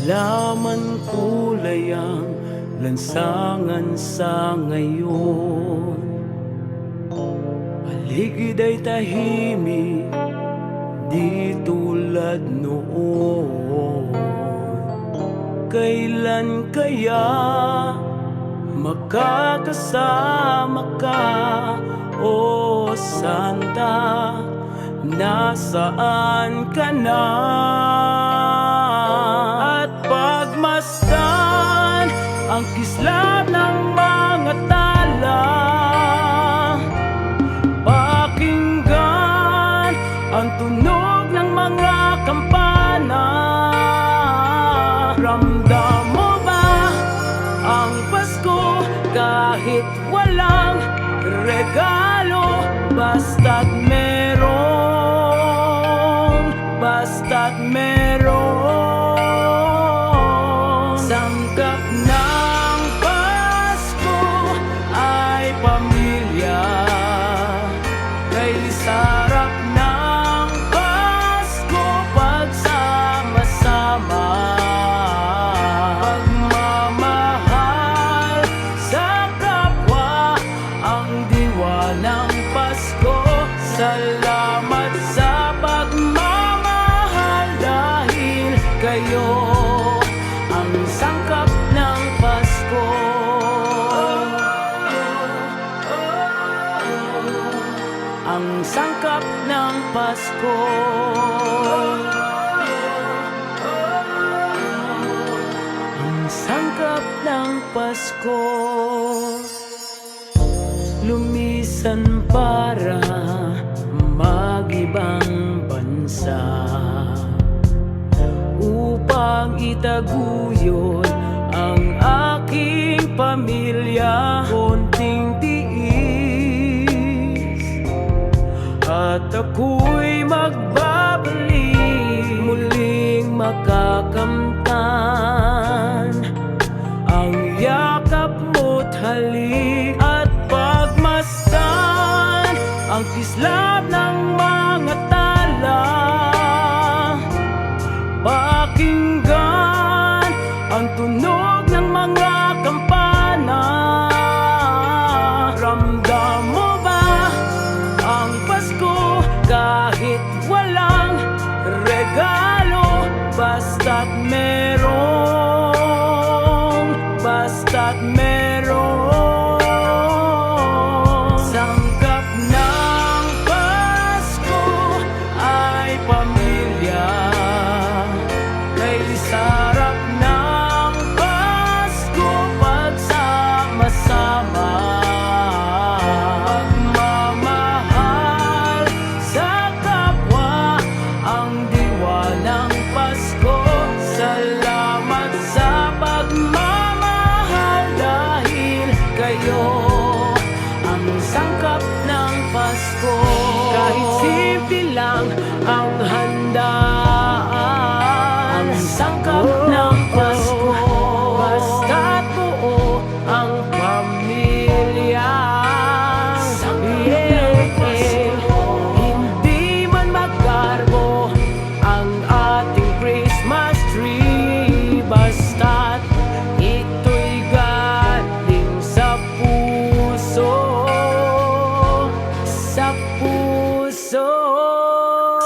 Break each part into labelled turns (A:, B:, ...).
A: Laman kulay ang lansangan sa ngayon. Paligid ay tahimik, di tulad noon. Kailan kaya makakasama ka, o Santa? Nasaan ka na? At pagmasdan ang kislap ng mga tala, pakinggan ang tunog ng mga kampana. Ramdam mo ba ang Pasko kahit walang regalo? Basta't meron, basta't meron. Sangkap ng Pasko ay pamilya, kay sarap ng Pasko pagsama-sama. Pagmamahal sa kapwa ang diwa ng Pasko. Salamat sa pagmamahal dahil kayo ang sangkap ng Pasko. Ang sangkap ng Pasko. Ang sangkap ng Pasko. Lumisan para mag-ibang bansa upang itaguyod ang aking pamilya. Konting tiis at ako'y magbabalik, muling makakamtan ang yakap mo't halik. At pagmasdan ang kislap ng mga tala, pakinggan ang tunog ng mga kampana. Ramdam mo ba ang Pasko kahit walang regalo? Basta't meron, basta't meron. Sangkap ng Pasko ay pamilya, kay sarap ng Pasko pagsama-sama. Pagmamahal sa kapwa ang diwa ng Pasko. Salamat sa pagmamahal dahil kayo ang sangkap ng Pasko. Kahit simple lang ang handaan, ang sangkap ng Pasko. Basta't buo ang pamilya. Hindi man magkargo ang ating Christmas tree, basta't ito'y galing sa puso, sa puso.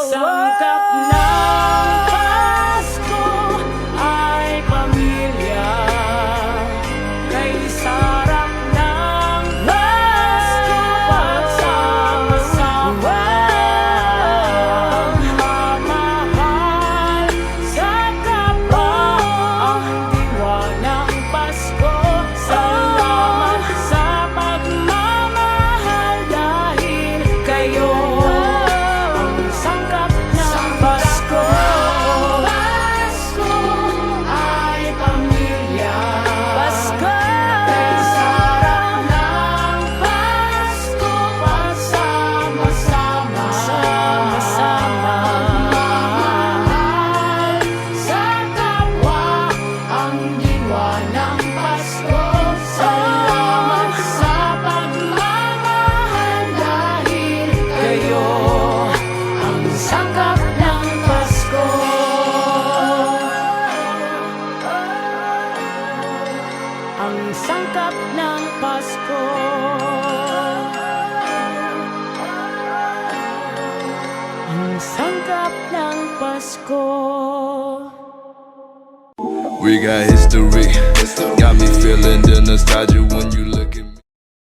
A: Sangkap ng Pasko ay pamilya, kay sarap ng Pasko pagsama-sama. Pagmamahal sa kapwa ang diwa ng Pasko. Salamat sa pagmamahal dahil kayo Pasko.
B: We got history. Got me feeling the nostalgia when you look.